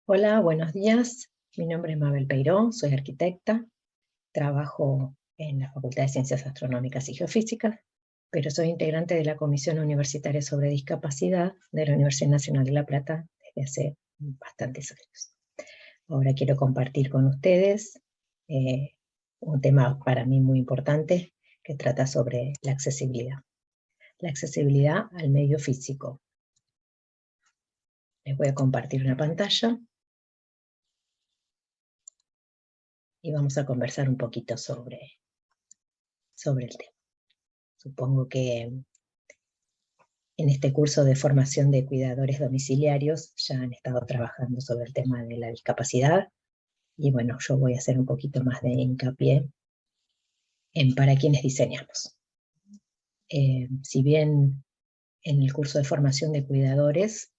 Hola, buenos días. Mi nombre es Mabel Peiró, soy arquitecta, trabajo en la Facultad de Ciencias Astronómicas y Geofísicas, pero soy integrante de la Comisión Universitaria sobre Discapacidad de la Universidad Nacional de La Plata desde hace bastantes años. Ahora quiero compartir con ustedes eh, un tema para mí muy importante que trata sobre la accesibilidad. La accesibilidad al medio físico. Les voy a compartir una pantalla y vamos a conversar un poquito sobre el tema. Supongo que en este curso de formación de cuidadores domiciliarios ya han estado trabajando sobre el tema de la discapacidad, y bueno, yo voy a hacer un poquito más de hincapié en para quienes diseñamos. Si bien en el curso de formación de cuidadores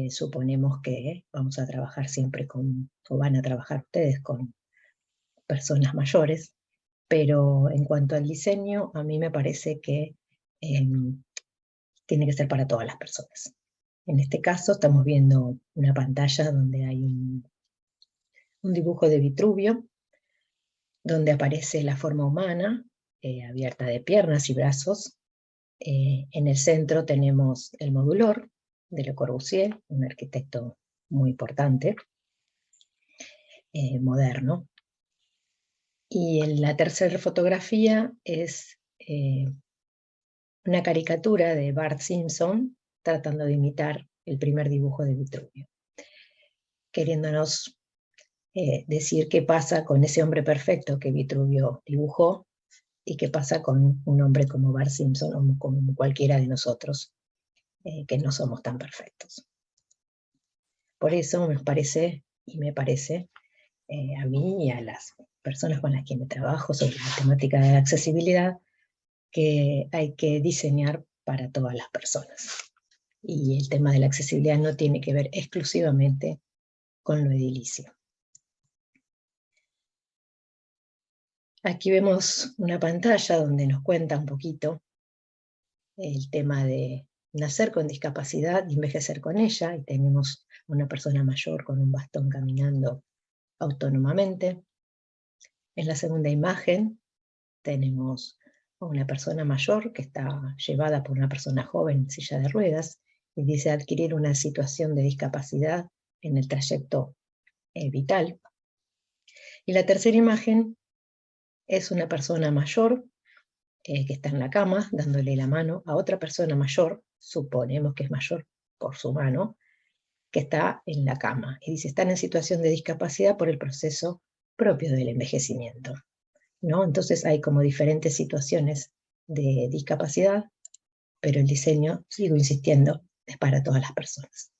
suponemos que vamos a trabajar siempre o van a trabajar ustedes con personas mayores, pero en cuanto al diseño, a mí me parece que tiene que ser para todas las personas. En este caso estamos viendo una pantalla donde hay un dibujo de Vitruvio, donde aparece la forma humana, abierta de piernas y brazos. En el centro tenemos el modulor de Le Corbusier, un arquitecto muy importante, moderno. Y en la tercera fotografía es una caricatura de Bart Simpson tratando de imitar el primer dibujo de Vitruvio, queriéndonos decir qué pasa con ese hombre perfecto que Vitruvio dibujó y qué pasa con un hombre como Bart Simpson o como cualquiera de nosotros, que no somos tan perfectos. Por eso me parece a mí y a las personas con las que me trabajo sobre la temática de la accesibilidad, que hay que diseñar para todas las personas. Y el tema de la accesibilidad no tiene que ver exclusivamente con lo edilicio. Aquí vemos una pantalla donde nos cuenta un poquito el tema de nacer con discapacidad y envejecer con ella, y tenemos una persona mayor con un bastón caminando autónomamente. En la segunda imagen tenemos a una persona mayor que está llevada por una persona joven en silla de ruedas y dice adquirir una situación de discapacidad en el trayecto vital. Y la tercera imagen es una persona mayor que está en la cama dándole la mano a otra persona mayor, suponemos que es mayor por su mano, que está en la cama. Y dice, están en situación de discapacidad por el proceso propio del envejecimiento, ¿no? Entonces hay como diferentes situaciones de discapacidad, pero el diseño, sigo insistiendo, es para todas las personas.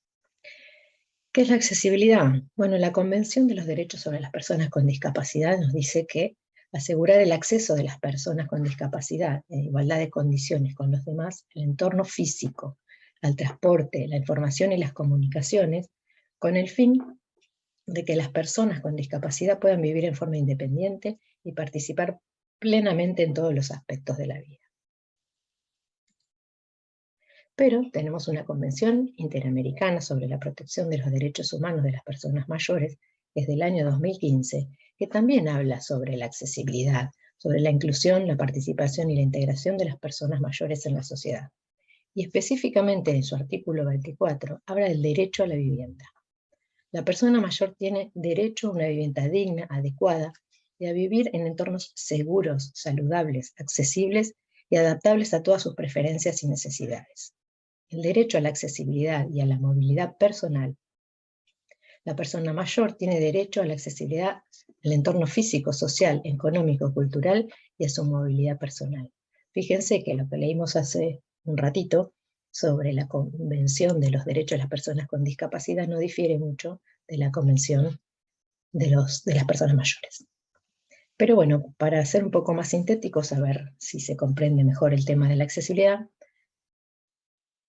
¿Qué es la accesibilidad? Bueno, la Convención de los Derechos sobre las Personas con Discapacidad nos dice que asegurar el acceso de las personas con discapacidad en igualdad de condiciones con los demás, el entorno físico, al transporte, la información y las comunicaciones, con el fin de que las personas con discapacidad puedan vivir en forma independiente y participar plenamente en todos los aspectos de la vida. Pero tenemos una Convención Interamericana sobre la Protección de los Derechos Humanos de las Personas Mayores, que es del año 2015, que también habla sobre la accesibilidad, sobre la inclusión, la participación y la integración de las personas mayores en la sociedad. Y específicamente en su artículo 24 habla del derecho a la vivienda. La persona mayor tiene derecho a una vivienda digna, adecuada, y a vivir en entornos seguros, saludables, accesibles y adaptables a todas sus preferencias y necesidades. El derecho a la accesibilidad y a la movilidad personal. La persona mayor tiene derecho a la accesibilidad al entorno físico, social, económico, cultural y a su movilidad personal. Fíjense que lo que leímos hace un ratito sobre la Convención de los Derechos de las Personas con Discapacidad no difiere mucho de la Convención de las Personas Mayores. Pero bueno, para ser un poco más sintéticos, a ver si se comprende mejor el tema de la accesibilidad,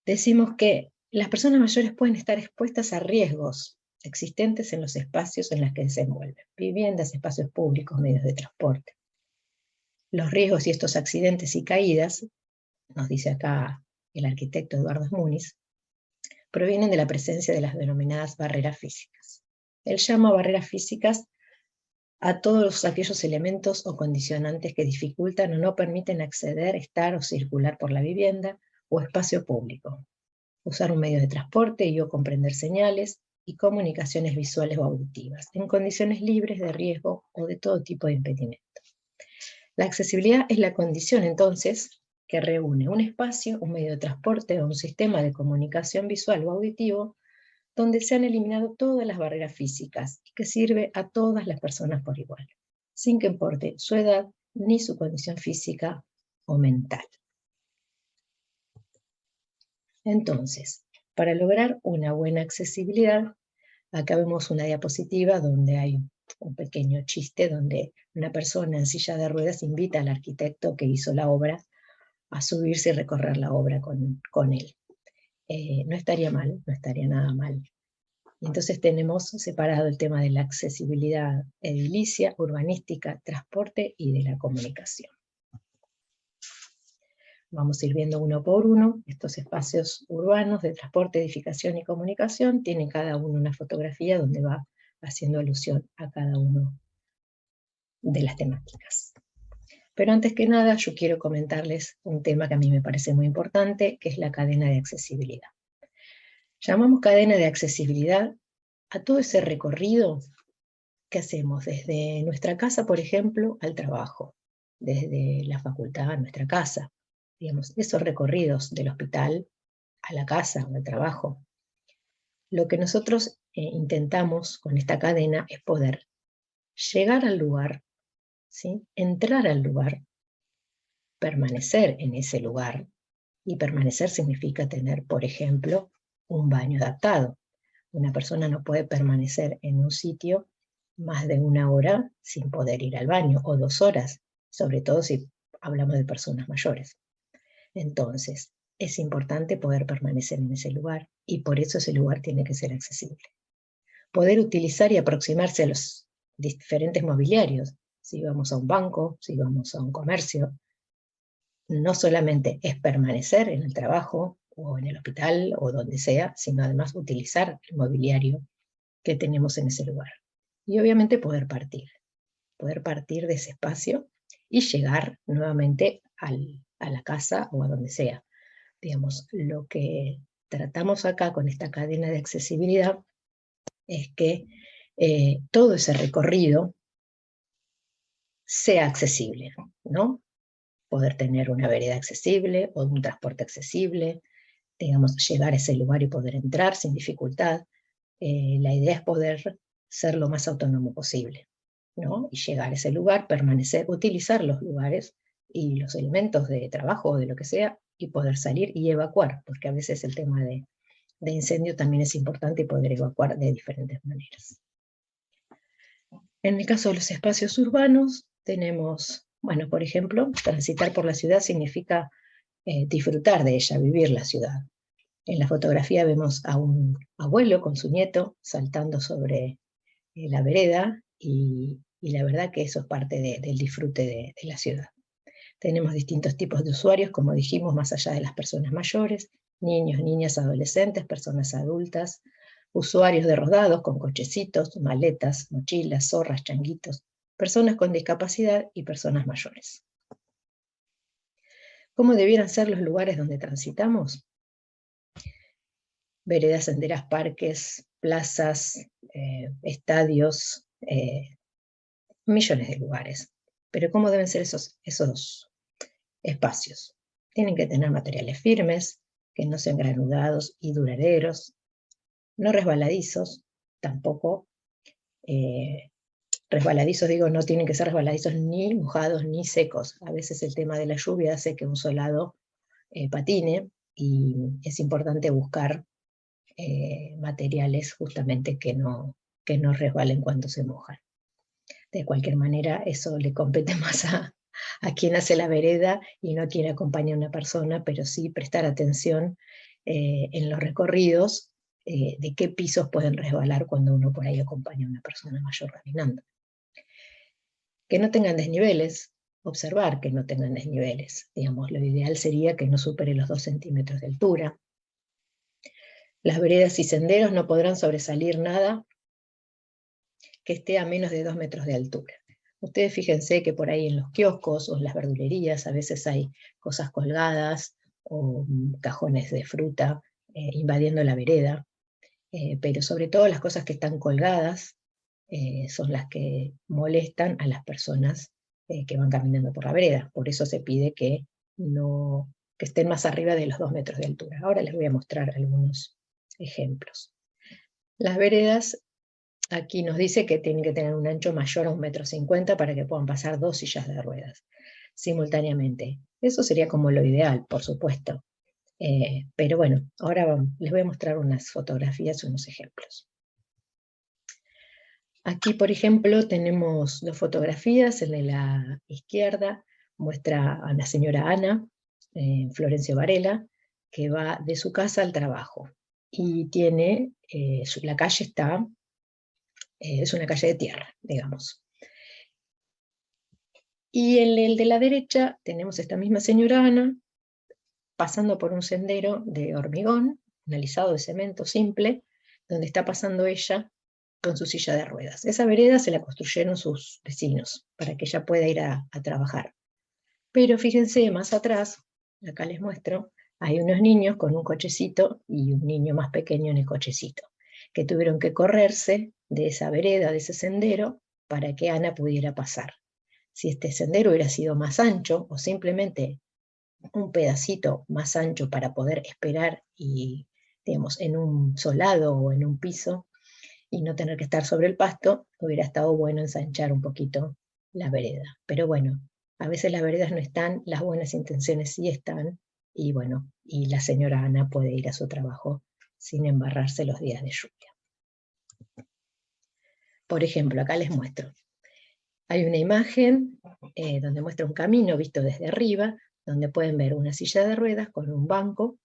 decimos que las personas mayores pueden estar expuestas a riesgos existentes en los espacios en los que se desenvuelven, viviendas, espacios públicos, medios de transporte. Los riesgos y estos accidentes y caídas, nos dice acá el arquitecto Eduardo Muniz, provienen de la presencia de las denominadas barreras físicas. Él llama barreras físicas a todos aquellos elementos o condicionantes que dificultan o no permiten acceder, estar o circular por la vivienda o espacio público, usar un medio de transporte y o comprender señales y comunicaciones visuales o auditivas, en condiciones libres de riesgo o de todo tipo de impedimento. La accesibilidad es la condición, entonces, que reúne un espacio, un medio de transporte o un sistema de comunicación visual o auditivo donde se han eliminado todas las barreras físicas y que sirve a todas las personas por igual, sin que importe su edad ni su condición física o mental. Entonces, para lograr una buena accesibilidad, acá vemos una diapositiva donde hay un pequeño chiste donde una persona en silla de ruedas invita al arquitecto que hizo la obra a subirse y recorrer la obra con él. No estaría mal, no estaría nada mal. Entonces tenemos separado el tema de la accesibilidad edilicia, urbanística, transporte y de la comunicación. Vamos a ir viendo uno por uno. Estos espacios urbanos de transporte, edificación y comunicación tienen cada uno una fotografía donde va haciendo alusión a cada uno de las temáticas. Pero antes que nada yo quiero comentarles un tema que a mí me parece muy importante, que es la cadena de accesibilidad. Llamamos cadena de accesibilidad a todo ese recorrido que hacemos desde nuestra casa, por ejemplo, al trabajo, desde la facultad a nuestra casa, digamos, esos recorridos del hospital a la casa o al trabajo. Lo que nosotros intentamos con esta cadena es poder llegar al lugar, ¿sí? Entrar al lugar, permanecer en ese lugar, y permanecer significa tener, por ejemplo, un baño adaptado. Una persona no puede permanecer en un sitio más de 1 hora sin poder ir al baño, o 2 horas, sobre todo si hablamos de personas mayores. Entonces, es importante poder permanecer en ese lugar, y por eso ese lugar tiene que ser accesible. Poder utilizar y aproximarse a los diferentes mobiliarios, si vamos a un banco, si vamos a un comercio, no solamente es permanecer en el trabajo, o en el hospital, o donde sea, sino además utilizar el mobiliario que tenemos en ese lugar. Y obviamente poder partir de ese espacio y llegar nuevamente a la casa o a donde sea. Digamos, lo que tratamos acá con esta cadena de accesibilidad es que todo ese recorrido sea accesible, ¿no? Poder tener una vereda accesible o un transporte accesible, digamos, llegar a ese lugar y poder entrar sin dificultad. La idea es poder ser lo más autónomo posible, ¿no? Y llegar a ese lugar, permanecer, utilizar los lugares y los elementos de trabajo o de lo que sea, y poder salir y evacuar, porque a veces el tema de incendio también es importante, y poder evacuar de diferentes maneras. En el caso de los espacios urbanos, tenemos, bueno, por ejemplo, transitar por la ciudad significa disfrutar de ella, vivir la ciudad. En la fotografía vemos a un abuelo con su nieto saltando sobre la vereda, y la verdad que eso es parte del disfrute de la ciudad. Tenemos distintos tipos de usuarios, como dijimos, más allá de las personas mayores, niños, niñas, adolescentes, personas adultas, usuarios de rodados con cochecitos, maletas, mochilas, zorras, changuitos, personas con discapacidad y personas mayores. ¿Cómo debieran ser los lugares donde transitamos? Veredas, senderas, parques, plazas, estadios, millones de lugares. Pero ¿cómo deben ser esos espacios? Tienen que tener materiales firmes, que no sean granudados y duraderos, no resbaladizos, tampoco resbaladizos, digo, no tienen que ser resbaladizos ni mojados ni secos. A veces el tema de la lluvia hace que un solado patine, y es importante buscar materiales justamente que no resbalen cuando se mojan. De cualquier manera, eso le compete más a quien hace la vereda y no a quien acompaña a una persona, pero sí prestar atención en los recorridos de qué pisos pueden resbalar cuando uno por ahí acompaña a una persona mayor caminando. Que no tengan desniveles, observar que no tengan desniveles. Digamos, lo ideal sería que no supere los 2 centímetros de altura. Las veredas y senderos no podrán sobresalir nada que esté a menos de 2 metros de altura. Ustedes fíjense que por ahí en los kioscos o en las verdulerías a veces hay cosas colgadas o cajones de fruta invadiendo la vereda, pero sobre todo las cosas que están colgadas son las que molestan a las personas que van caminando por la vereda. Por eso se pide que estén más arriba de los 2 metros de altura. Ahora les voy a mostrar algunos ejemplos. Las veredas, aquí nos dice que tienen que tener un ancho mayor a 1,50 m para que puedan pasar 2 sillas de ruedas simultáneamente. Eso sería como lo ideal, por supuesto. Pero bueno, ahora les voy a mostrar unas fotografías, unos ejemplos. Aquí, por ejemplo, tenemos dos fotografías. En la izquierda muestra a la señora Ana, Florencio Varela, que va de su casa al trabajo. Y tiene, la calle es una calle de tierra, digamos. Y en el de la derecha tenemos esta misma señora Ana, pasando por un sendero de hormigón, un alisado de cemento simple, donde está pasando ella con su silla de ruedas. Esa vereda se la construyeron sus vecinos para que ella pueda ir a trabajar. Pero fíjense, más atrás, acá les muestro, hay unos niños con un cochecito y un niño más pequeño en el cochecito, que tuvieron que correrse de esa vereda, de ese sendero, para que Ana pudiera pasar. Si este sendero hubiera sido más ancho, o simplemente un pedacito más ancho para poder esperar y, digamos, en un solado o en un piso, y no tener que estar sobre el pasto, hubiera estado bueno ensanchar un poquito la vereda. Pero bueno, a veces las veredas no están, las buenas intenciones sí están, y bueno, y la señora Ana puede ir a su trabajo sin embarrarse los días de lluvia. Por ejemplo, acá les muestro. Hay una imagen donde muestra un camino visto desde arriba, donde pueden ver una silla de ruedas con un banco.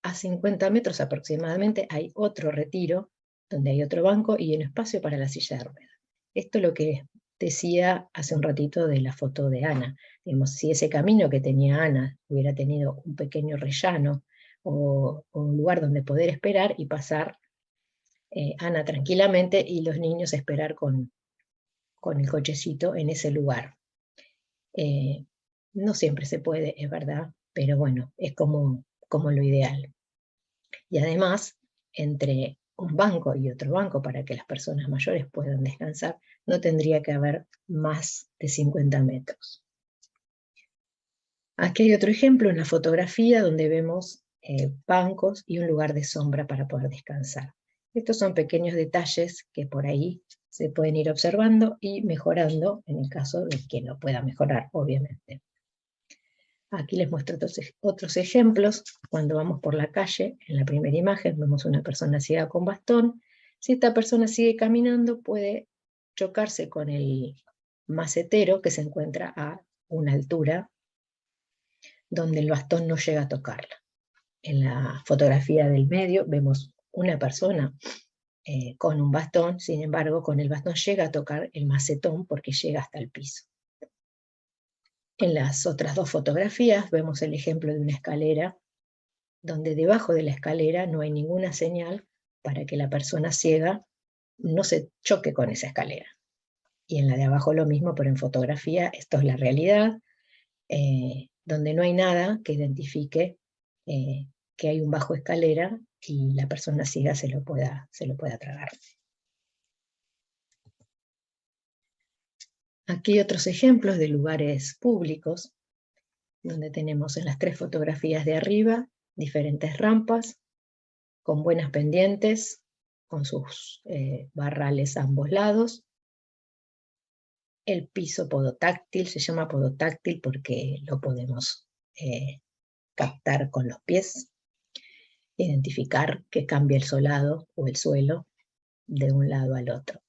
A 50 metros aproximadamente hay otro retiro, donde hay otro banco y un espacio para la silla de ruedas. Esto es lo que decía hace un ratito de la foto de Ana. Digamos, si ese camino que tenía Ana hubiera tenido un pequeño rellano o un lugar donde poder esperar y pasar Ana tranquilamente y los niños esperar con el cochecito en ese lugar. No siempre se puede, es verdad, pero bueno, es como lo ideal. Y además, entre un banco y otro banco, para que las personas mayores puedan descansar, no tendría que haber más de 50 metros. Aquí hay otro ejemplo, una fotografía donde vemos bancos y un lugar de sombra para poder descansar. Estos son pequeños detalles que por ahí se pueden ir observando y mejorando en el caso de que no pueda mejorar, obviamente. Aquí les muestro otros ejemplos. Cuando vamos por la calle, en la primera imagen vemos una persona ciega con bastón. Si esta persona sigue caminando, puede chocarse con el macetero que se encuentra a una altura donde el bastón no llega a tocarla. En la fotografía del medio vemos una persona con un bastón, sin embargo, con el bastón llega a tocar el macetón porque llega hasta el piso. En las otras dos fotografías vemos el ejemplo de una escalera, donde debajo de la escalera no hay ninguna señal para que la persona ciega no se choque con esa escalera. Y en la de abajo lo mismo, pero en fotografía esto es la realidad, donde no hay nada que identifique que hay un bajo escalera y la persona ciega se lo pueda tragar. Aquí otros ejemplos de lugares públicos, donde tenemos en las tres fotografías de arriba diferentes rampas con buenas pendientes, con sus barrales a ambos lados. El piso podotáctil, se llama podotáctil porque lo podemos captar con los pies, identificar que cambia el solado o el suelo de un lado al otro.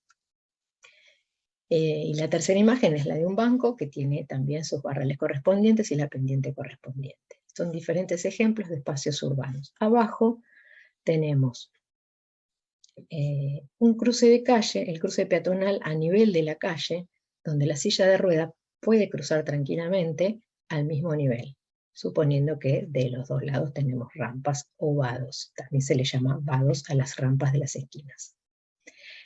Y la tercera imagen es la de un banco que tiene también sus barrales correspondientes y la pendiente correspondiente. Son diferentes ejemplos de espacios urbanos. Abajo tenemos un cruce de calle, el cruce peatonal a nivel de la calle, donde la silla de rueda puede cruzar tranquilamente al mismo nivel, suponiendo que de los dos lados tenemos rampas o vados. También se le llama vados a las rampas de las esquinas.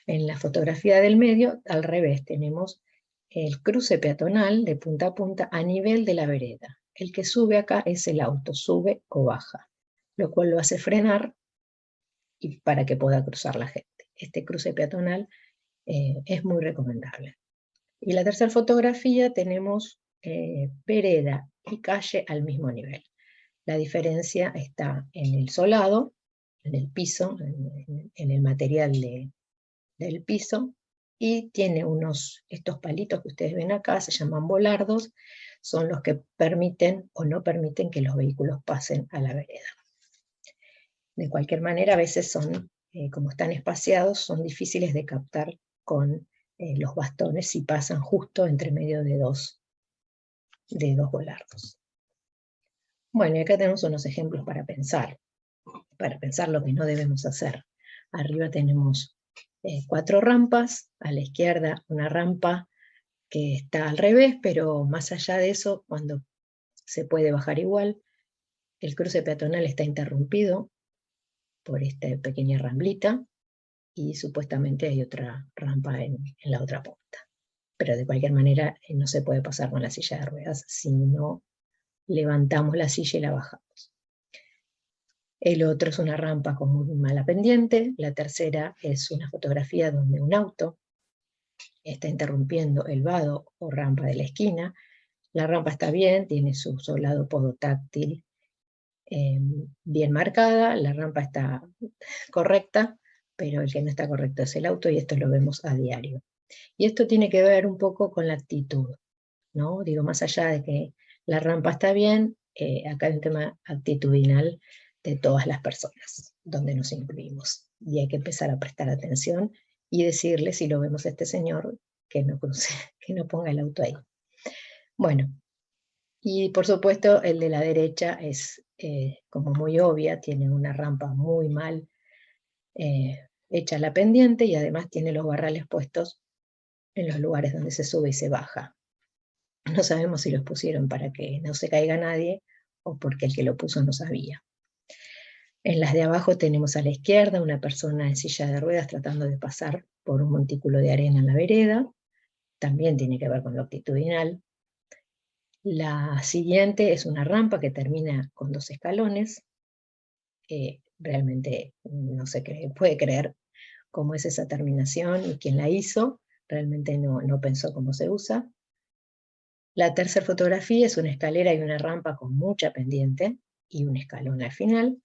En la fotografía del medio, al revés, tenemos el cruce peatonal de punta a punta a nivel de la vereda. El que sube acá es el auto, sube o baja, lo cual lo hace frenar y para que pueda cruzar la gente. Este cruce peatonal es muy recomendable. Y la tercera fotografía tenemos vereda y calle al mismo nivel. La diferencia está en el solado, en el piso, en el material del piso, y tiene estos palitos que ustedes ven acá, se llaman volardos, son los que permiten o no permiten que los vehículos pasen a la vereda. De cualquier manera, a veces son, como están espaciados, son difíciles de captar con los bastones si pasan justo entre medio de dos volardos. Bueno, y acá tenemos unos ejemplos para pensar lo que no debemos hacer. Arriba tenemos 4 rampas, a la izquierda una rampa que está al revés, pero más allá de eso, cuando se puede bajar igual, el cruce peatonal está interrumpido por esta pequeña ramblita, y supuestamente hay otra rampa en la otra punta. Pero de cualquier manera no se puede pasar con la silla de ruedas si no levantamos la silla y la bajamos. El otro es una rampa con muy mala pendiente. La tercera es una fotografía donde un auto está interrumpiendo el vado o rampa de la esquina. La rampa está bien, tiene su solado podotáctil bien marcada, la rampa está correcta, pero el que no está correcto es el auto, y esto lo vemos a diario. Y esto tiene que ver un poco con la actitud, ¿no? Digo, más allá de que la rampa está bien, acá hay un tema actitudinal de todas las personas, donde nos incluimos. Y hay que empezar a prestar atención y decirle, si lo vemos a este señor, que no cruce, que no ponga el auto ahí. Bueno, y por supuesto el de la derecha es como muy obvia, tiene una rampa muy mal hecha la pendiente, y además tiene los barrales puestos en los lugares donde se sube y se baja. No sabemos si los pusieron para que no se caiga nadie o porque el que lo puso no sabía. En las de abajo tenemos a la izquierda una persona en silla de ruedas tratando de pasar por un montículo de arena en la vereda. También tiene que ver con lo actitudinal. La siguiente es una rampa que termina con 2 escalones. Realmente no se puede creer cómo es esa terminación y quién la hizo. Realmente no pensó cómo se usa. La tercera fotografía es una escalera y una rampa con mucha pendiente y un escalón al final.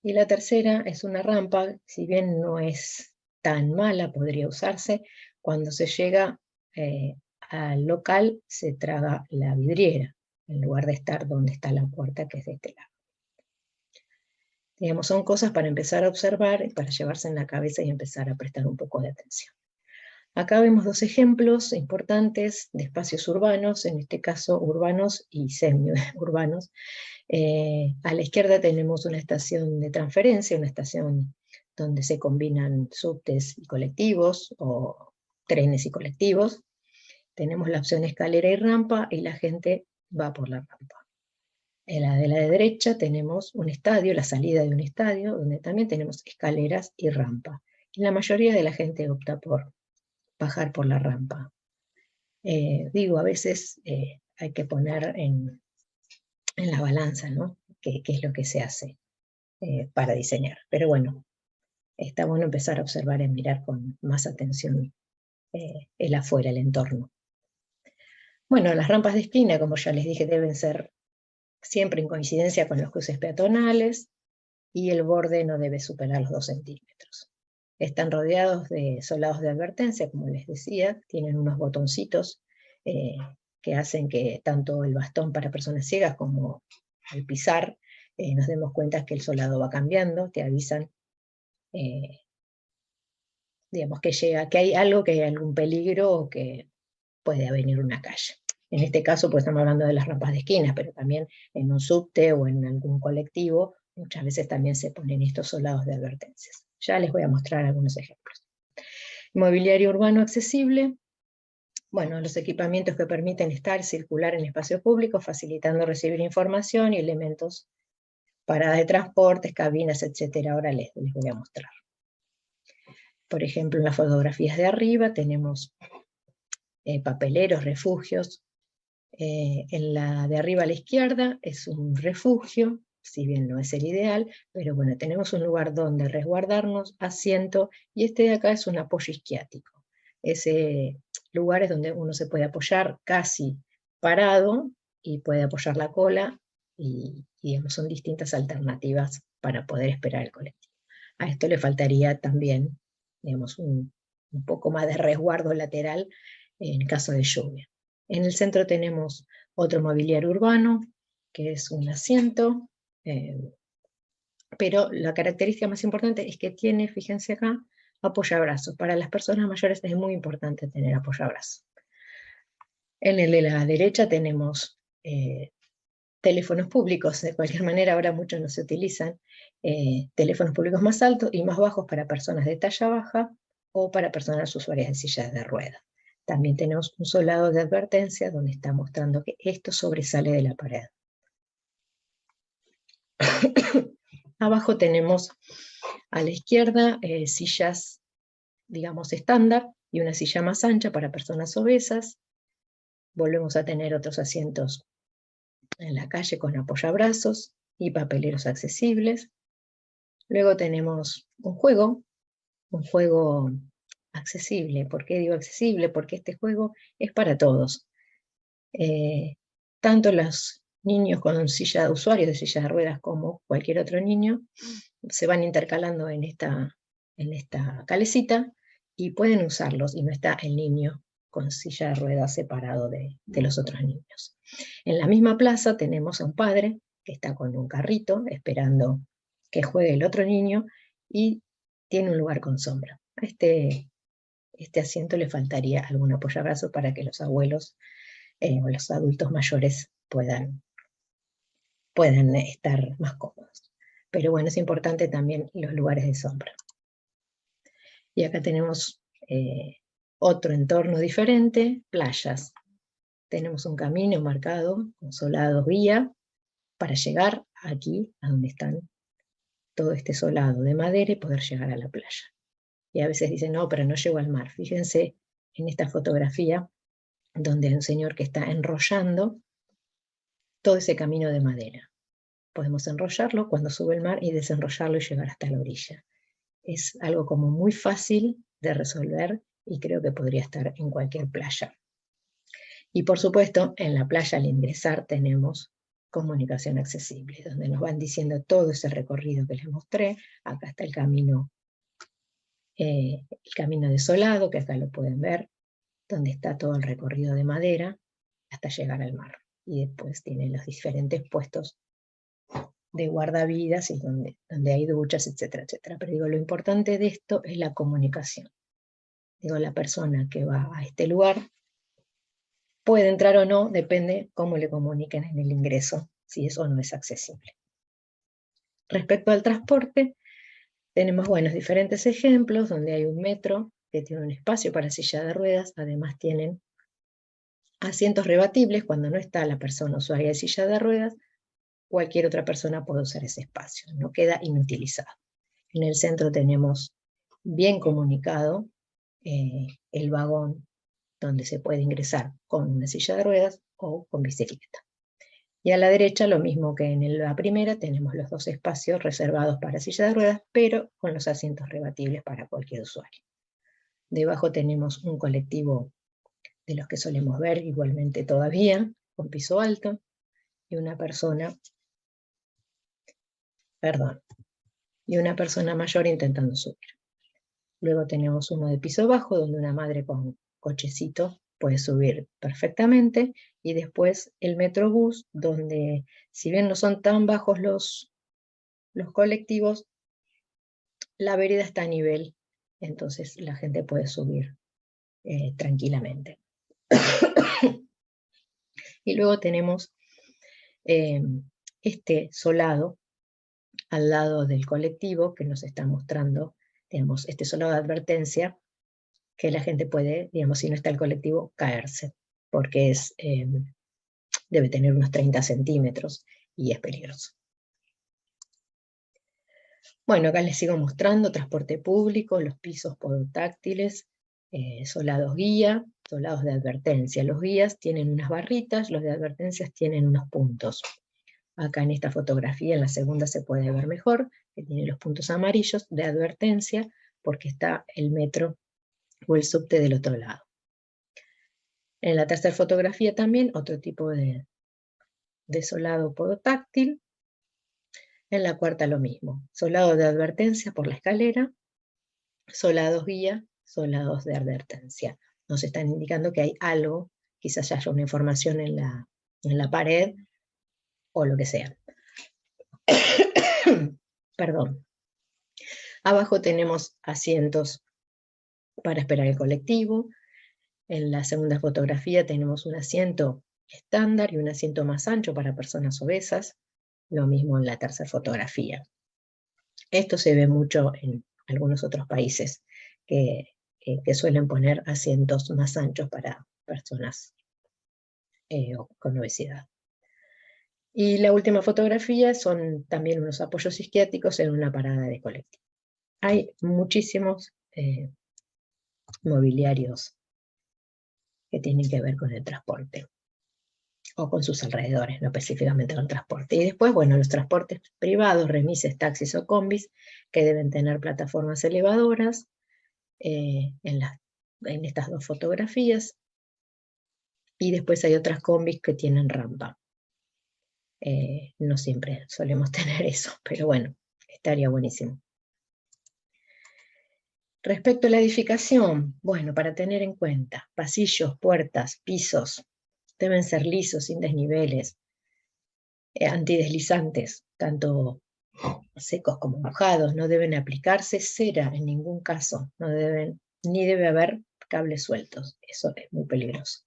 Y la tercera es una rampa, si bien no es tan mala, podría usarse. Cuando se llega al local, se traga la vidriera, en lugar de estar donde está la puerta, que es de este lado. Digamos, son cosas para empezar a observar, para llevarse en la cabeza y empezar a prestar un poco de atención. Acá vemos 2 ejemplos importantes de espacios urbanos, en este caso urbanos y semiurbanos. A la izquierda tenemos una estación de transferencia, una estación donde se combinan subtes y colectivos, o trenes y colectivos. Tenemos la opción escalera y rampa, y la gente va por la rampa. En la de la derecha tenemos un estadio, la salida de un estadio, donde también tenemos escaleras y rampa. Y la mayoría de la gente opta por bajar por la rampa. Digo, a veces hay que poner en la balanza, ¿no? ¿Qué es lo que se hace para diseñar? Pero bueno, está bueno empezar a observar y mirar con más atención el afuera, el entorno. Bueno, las rampas de esquina, como ya les dije, deben ser siempre en coincidencia con los cruces peatonales, y el borde no debe superar los 2 centímetros. Están rodeados de soldados de advertencia, como les decía, tienen unos botoncitos que hacen que tanto el bastón para personas ciegas como al pisar nos demos cuenta que el soldado va cambiando, te avisan, digamos, que hay algo, que hay algún peligro o que puede venir una calle. En este caso, pues estamos hablando de las rampas de esquinas, pero también en un subte o en algún colectivo, muchas veces también se ponen estos soldados de advertencias. Ya les voy a mostrar algunos ejemplos. Mobiliario urbano accesible. Bueno, los equipamientos que permiten estar, circular en espacio público, facilitando recibir información y elementos, paradas de transportes, cabinas, etc. Ahora les voy a mostrar. Por ejemplo, en las fotografías de arriba tenemos papeleros, refugios. En la de arriba a la izquierda es un refugio, si bien no es el ideal, pero bueno, tenemos un lugar donde resguardarnos, asiento, y este de acá es un apoyo isquiático. Ese lugar es donde uno se puede apoyar casi parado y puede apoyar la cola, y digamos, son distintas alternativas para poder esperar el colectivo. A esto le faltaría también, digamos, un poco más de resguardo lateral en caso de lluvia. En el centro tenemos otro mobiliario urbano, que es un asiento, pero la característica más importante es que tiene, fíjense acá, apoyabrazos. Para las personas mayores es muy importante tener apoyabrazos. En el de la derecha tenemos teléfonos públicos, de cualquier manera ahora muchos no se utilizan, teléfonos públicos más altos y más bajos para personas de talla baja o para personas usuarias de sillas de ruedas. También tenemos un solado de advertencia donde está mostrando que esto sobresale de la pared. Abajo tenemos a la izquierda sillas, digamos, estándar y una silla más ancha para personas obesas. Volvemos a tener otros asientos en la calle con apoyabrazos y papeleros accesibles. Luego tenemos un juego accesible. ¿Por qué digo accesible? Porque este juego es para todos. Tanto los niños con usuarios de silla de ruedas como cualquier otro niño se van intercalando en esta calecita y pueden usarlos, y no está el niño con silla de ruedas separado de los otros niños. En la misma plaza tenemos a un padre que está con un carrito esperando que juegue el otro niño y tiene un lugar con sombra. A este asiento le faltaría algún apoyabrazo para que los abuelos o los adultos mayores puedan estar más cómodos. Pero bueno, es importante también los lugares de sombra. Y acá tenemos otro entorno diferente, playas. Tenemos un camino marcado con solados vía para llegar aquí, a donde están todo este solado de madera y poder llegar a la playa. Y a veces dicen, no, pero no llego al mar. Fíjense en esta fotografía donde hay un señor que está enrollando todo ese camino de madera. Podemos enrollarlo cuando sube el mar y desenrollarlo y llegar hasta la orilla. Es algo como muy fácil de resolver y creo que podría estar en cualquier playa. Y por supuesto, en la playa al ingresar tenemos comunicación accesible, donde nos van diciendo todo ese recorrido que les mostré. Acá está el camino desolado, que acá lo pueden ver, donde está todo el recorrido de madera hasta llegar al mar. Y después tiene los diferentes puestos de guardavidas y donde hay duchas, etcétera, etcétera. Pero digo, lo importante de esto es la comunicación. Digo, la persona que va a este lugar puede entrar o no, depende cómo le comuniquen en el ingreso, si es o no es accesible. Respecto al transporte, tenemos diferentes ejemplos donde hay un metro que tiene un espacio para silla de ruedas, además tienen asientos rebatibles cuando no está la persona usuaria de silla de ruedas, cualquier otra persona puede usar ese espacio, no queda inutilizado. En el centro tenemos bien comunicado el vagón donde se puede ingresar con una silla de ruedas o con bicicleta. Y a la derecha, lo mismo que en la primera, tenemos los dos espacios reservados para silla de ruedas, pero con los asientos rebatibles para cualquier usuario. Debajo tenemos un colectivo de los que solemos ver igualmente todavía, con piso alto, y una persona mayor intentando subir. Luego tenemos uno de piso bajo, donde una madre con cochecito puede subir perfectamente, y después el Metrobús, donde si bien no son tan bajos los colectivos, la vereda está a nivel, entonces la gente puede subir tranquilamente. Y luego tenemos este solado al lado del colectivo que nos está mostrando, digamos, este solado de advertencia que la gente puede, digamos, si no está el colectivo, caerse, porque debe tener unos 30 centímetros y es peligroso. Bueno, acá les sigo mostrando transporte público, los pisos podotáctiles, solados guía, solados de advertencia. Los guías tienen unas barritas, los de advertencias tienen unos puntos. Acá en esta fotografía, en la segunda se puede ver mejor, que tiene los puntos amarillos de advertencia, porque está el metro o el subte del otro lado. En la tercera fotografía también, otro tipo de solado podotáctil. En la cuarta lo mismo, solado de advertencia por la escalera, solados guía, solados de advertencia. Nos están indicando que hay algo, quizás haya una información en la pared o lo que sea. Perdón. Abajo tenemos asientos para esperar el colectivo. En la segunda fotografía tenemos un asiento estándar y un asiento más ancho para personas obesas. Lo mismo en la tercera fotografía. Esto se ve mucho en algunos otros países que suelen poner asientos más anchos para personas con obesidad. Y la última fotografía son también unos apoyos isquiáticos en una parada de colectivo. Hay muchísimos mobiliarios que tienen que ver con el transporte, o con sus alrededores, no específicamente con transporte. Y después, bueno, los transportes privados, remises, taxis o combis, que deben tener plataformas elevadoras, en estas dos fotografías, y después hay otras combis que tienen rampa. No siempre solemos tener eso, pero bueno, estaría buenísimo. Respecto a la edificación, bueno, para tener en cuenta, pasillos, puertas, pisos, deben ser lisos, sin desniveles, antideslizantes, tanto secos como mojados, no deben aplicarse cera en ningún caso, ni debe haber cables sueltos, eso es muy peligroso.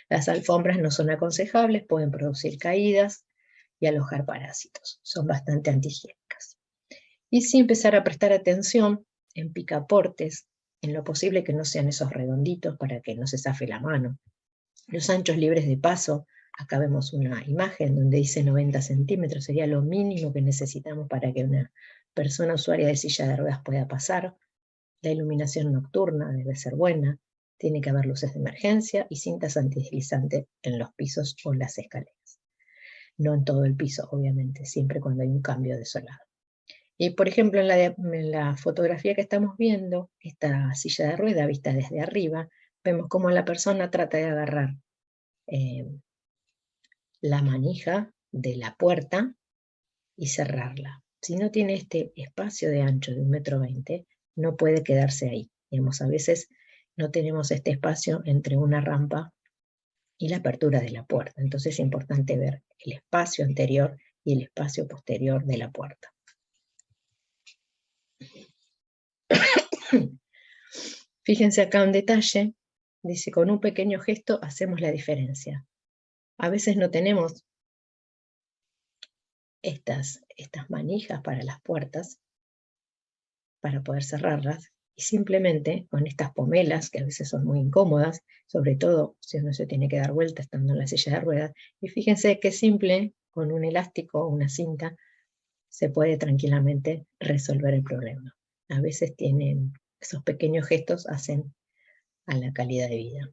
Las alfombras no son aconsejables, pueden producir caídas y alojar parásitos, son bastante antihigiénicas. Y sí empezar a prestar atención en picaportes, en lo posible que no sean esos redonditos para que no se zafe la mano. Los anchos libres de paso, acá vemos una imagen donde dice 90 centímetros, sería lo mínimo que necesitamos para que una persona usuaria de silla de ruedas pueda pasar. La iluminación nocturna debe ser buena, tiene que haber luces de emergencia y cintas antideslizantes en los pisos o las escaleras. No en todo el piso, obviamente, siempre cuando hay un cambio de solado. Y por ejemplo, en la fotografía que estamos viendo, esta silla de rueda vista desde arriba, vemos cómo la persona trata de agarrar la manija de la puerta y cerrarla. Si no tiene este espacio de ancho de 1,20 m, no puede quedarse ahí. Digamos, a veces no tenemos este espacio entre una rampa y la apertura de la puerta. Entonces es importante ver el espacio anterior y el espacio posterior de la puerta. Fíjense acá un detalle, dice, con un pequeño gesto hacemos la diferencia. A veces no tenemos estas manijas para las puertas, para poder cerrarlas, y simplemente con estas pomelas, que a veces son muy incómodas, sobre todo si uno se tiene que dar vuelta estando en la silla de ruedas, y fíjense qué simple, con un elástico o una cinta, se puede tranquilamente resolver el problema. A veces esos pequeños gestos hacen a la calidad de vida.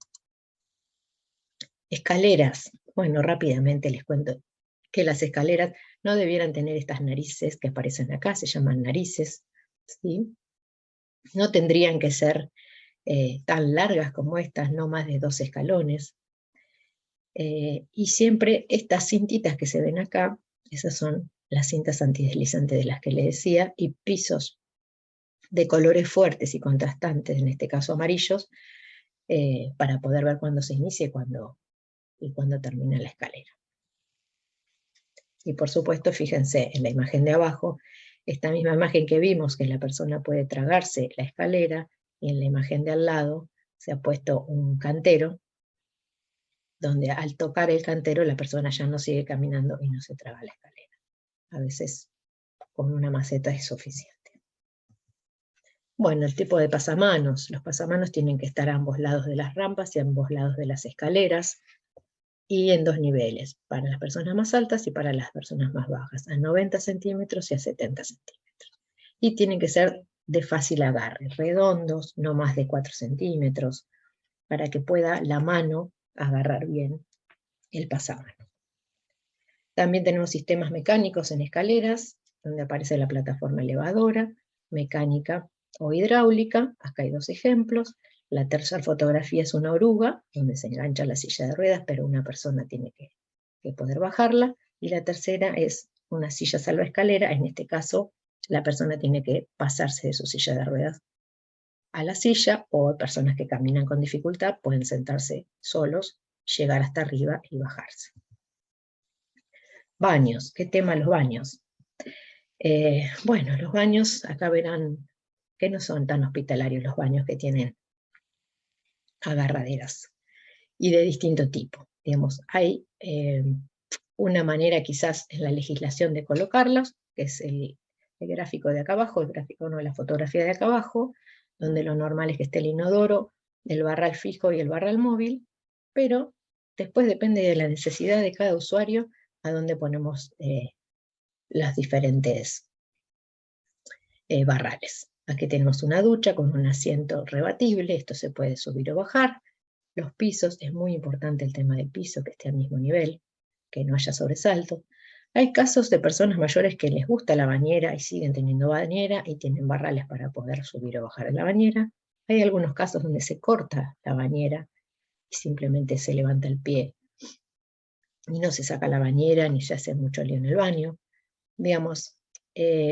Escaleras. Bueno, rápidamente les cuento que las escaleras no debieran tener estas narices que aparecen acá, se llaman narices, ¿sí? No tendrían que ser tan largas como estas, no más de 2 escalones. Y siempre estas cintitas que se ven acá, esas son las cintas antideslizantes de las que les decía, y pisos de colores fuertes y contrastantes, en este caso amarillos, para poder ver cuándo se inicia y cuándo termina la escalera. Y por supuesto, fíjense en la imagen de abajo, esta misma imagen que vimos, que la persona puede tragarse la escalera, y en la imagen de al lado se ha puesto un cantero, donde al tocar el cantero la persona ya no sigue caminando y no se traga la escalera. A veces con una maceta es suficiente. Bueno, el tipo de pasamanos. Los pasamanos tienen que estar a ambos lados de las rampas y a ambos lados de las escaleras, y en 2 niveles, para las personas más altas y para las personas más bajas, a 90 centímetros y a 70 centímetros. y tienen que ser de fácil agarre, redondos, no más de 4 centímetros, para que pueda la mano agarrar bien el pasamano. También tenemos sistemas mecánicos en escaleras, donde aparece la plataforma elevadora, mecánica o hidráulica. Acá hay 2 ejemplos. La tercera fotografía es una oruga, donde se engancha la silla de ruedas, pero una persona tiene que poder bajarla. Y la tercera es una silla salvaescalera. En este caso, la persona tiene que pasarse de su silla de ruedas a la silla, o personas que caminan con dificultad pueden sentarse solos, llegar hasta arriba y bajarse. Baños, ¿qué tema los baños? Bueno, los baños, acá verán que no son tan hospitalarios los baños que tienen agarraderas, y de distinto tipo. Digamos, hay una manera quizás en la legislación de colocarlos, que es el gráfico de acá abajo, el gráfico no, la fotografía de acá abajo, donde lo normal es que esté el inodoro, el barral fijo y el barral móvil, pero después depende de la necesidad de cada usuario a dónde ponemos las diferentes barrales. Aquí tenemos una ducha con un asiento rebatible, esto se puede subir o bajar. Los pisos, es muy importante el tema del piso, que esté al mismo nivel, que no haya sobresalto. Hay casos de personas mayores que les gusta la bañera y siguen teniendo bañera y tienen barrales para poder subir o bajar en la bañera. Hay algunos casos donde se corta la bañera y simplemente se levanta el pie y no se saca la bañera ni se hace mucho lío en el baño. Digamos,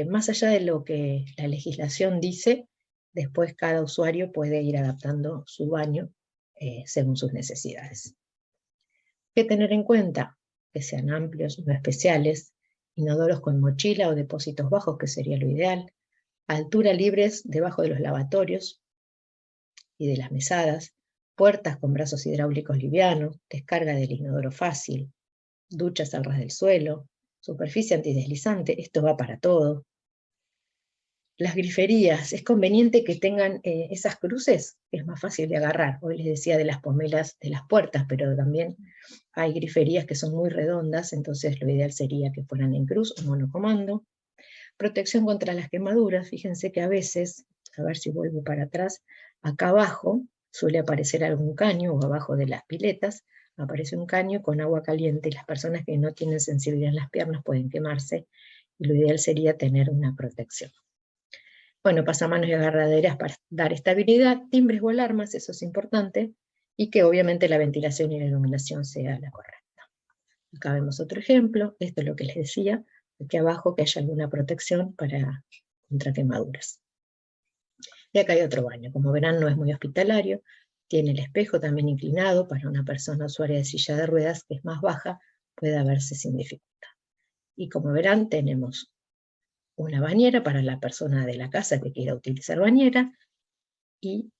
más allá de lo que la legislación dice, después cada usuario puede ir adaptando su baño según sus necesidades. ¿Qué tener en cuenta? Que sean amplios, no especiales, inodoros con mochila o depósitos bajos, que sería lo ideal, altura libres debajo de los lavatorios y de las mesadas, puertas con brazos hidráulicos livianos, descarga del inodoro fácil, duchas al ras del suelo, superficie antideslizante, esto va para todo. Las griferías, es conveniente que tengan esas cruces, que es más fácil de agarrar. Hoy les decía de las pomelas de las puertas, pero también hay griferías que son muy redondas, entonces lo ideal sería que fueran en cruz o monocomando. Protección contra las quemaduras, fíjense que a veces, a ver si vuelvo para atrás, acá abajo suele aparecer algún caño, o abajo de las piletas, aparece un caño con agua caliente, y las personas que no tienen sensibilidad en las piernas pueden quemarse, y lo ideal sería tener una protección. Bueno, pasamanos y agarraderas para dar estabilidad, timbres o alarmas, eso es importante, y que obviamente la ventilación y la iluminación sea la correcta. Acá vemos otro ejemplo, esto es lo que les decía, aquí abajo que haya alguna protección contra quemaduras. Y acá hay otro baño, como verán no es muy hospitalario, tiene el espejo también inclinado para una persona usuaria de silla de ruedas que es más baja, pueda verse sin dificultad. Y como verán tenemos una bañera para la persona de la casa que quiera utilizar bañera, y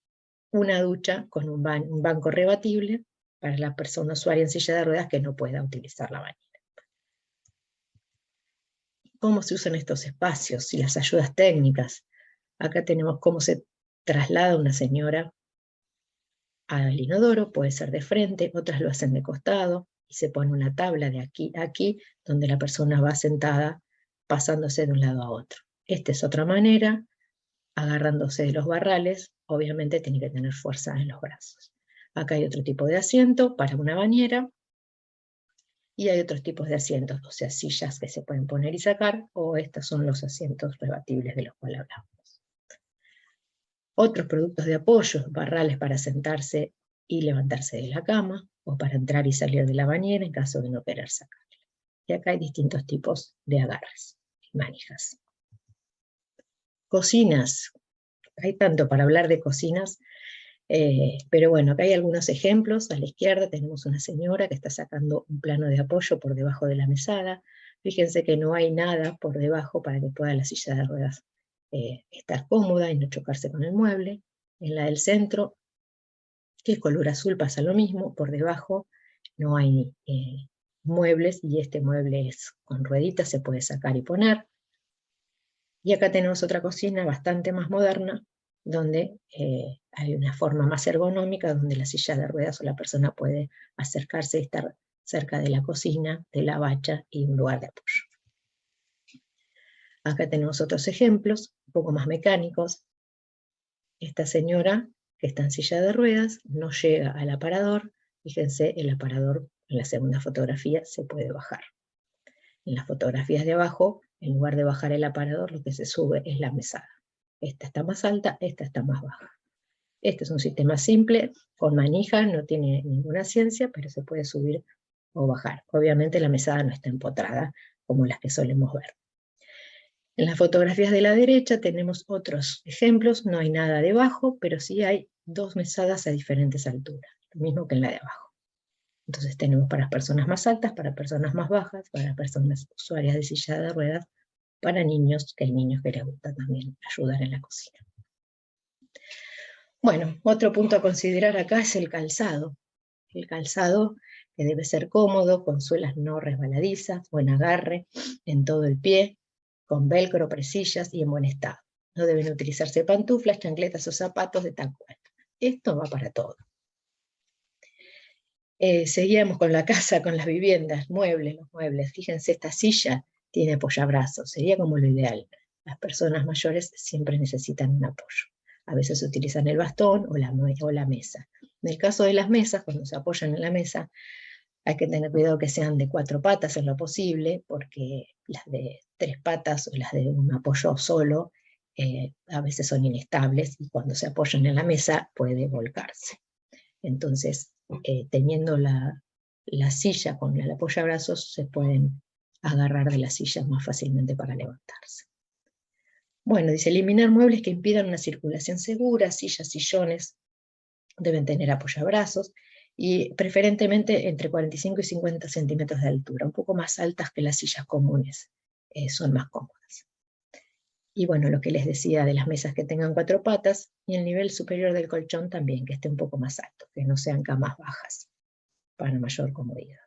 una ducha con un banco rebatible para la persona usuaria en silla de ruedas que no pueda utilizar la bañera. ¿Cómo se usan estos espacios y las ayudas técnicas? Acá tenemos cómo se traslada una señora al inodoro, puede ser de frente, otras lo hacen de costado, y se pone una tabla de aquí a aquí, donde la persona va sentada pasándose de un lado a otro. Esta es otra manera, agarrándose de los barrales, obviamente tiene que tener fuerza en los brazos. Acá hay otro tipo de asiento para una bañera, y hay otros tipos de asientos, o sea, sillas que se pueden poner y sacar, o estos son los asientos rebatibles de los cuales hablamos. Otros productos de apoyo, barrales para sentarse y levantarse de la cama, o para entrar y salir de la bañera en caso de no querer sacarla. Y acá hay distintos tipos de agarres y manijas. Cocinas. Hay tanto para hablar de cocinas, pero bueno, acá hay algunos ejemplos. A la izquierda tenemos una señora que está sacando un plano de apoyo por debajo de la mesada. Fíjense que no hay nada por debajo para que pueda la silla de ruedas estar cómoda y no chocarse con el mueble. En la del centro, que es color azul, pasa lo mismo. Por debajo no hay muebles, y este mueble es con rueditas, se puede sacar y poner. Y acá tenemos otra cocina bastante más moderna, donde hay una forma más ergonómica, donde la silla de ruedas o la persona puede acercarse y estar cerca de la cocina, de la bacha y un lugar de apoyo. Acá tenemos otros ejemplos, poco más mecánicos. Esta señora, que está en silla de ruedas, no llega al aparador. Fíjense, el aparador en la segunda fotografía se puede bajar. En las fotografías de abajo, en lugar de bajar el aparador, lo que se sube es la mesada. Esta está más alta, esta está más baja. Este es un sistema simple, con manija, no tiene ninguna ciencia, pero se puede subir o bajar. Obviamente la mesada no está empotrada, como las que solemos ver. En las fotografías de la derecha tenemos otros ejemplos, no hay nada debajo, pero sí hay dos mesadas a diferentes alturas, lo mismo que en la de abajo. Entonces tenemos para personas más altas, para personas más bajas, para personas usuarias de silla de ruedas, para niños, que hay niños que les gusta también ayudar en la cocina. Bueno, otro punto a considerar acá es el calzado. El calzado que debe ser cómodo, con suelas no resbaladizas, buen agarre en todo el pie, con velcro, presillas y en buen estado. No deben utilizarse pantuflas, chancletas o zapatos de tal cual. Esto va para todo. Seguíamos con la casa, con las viviendas, los muebles. Fíjense, esta silla tiene apoyabrazos, sería como lo ideal. Las personas mayores siempre necesitan un apoyo. A veces utilizan el bastón o la mesa. En el caso de las mesas, cuando se apoyan en la mesa, hay que tener cuidado que sean de 4 patas en lo posible, porque las de 3 patas o las de un apoyo solo a veces son inestables y cuando se apoyan en la mesa puede volcarse. Entonces, teniendo la silla con el apoyabrazos, se pueden agarrar de la silla más fácilmente para levantarse. Bueno, dice, eliminar muebles que impidan una circulación segura, sillas, sillones, deben tener apoyabrazos, y preferentemente entre 45 y 50 centímetros de altura, un poco más altas que las sillas comunes, son más cómodas. Y bueno, lo que les decía de las mesas que tengan 4 patas, y el nivel superior del colchón también, que esté un poco más alto, que no sean camas bajas, para mayor comodidad.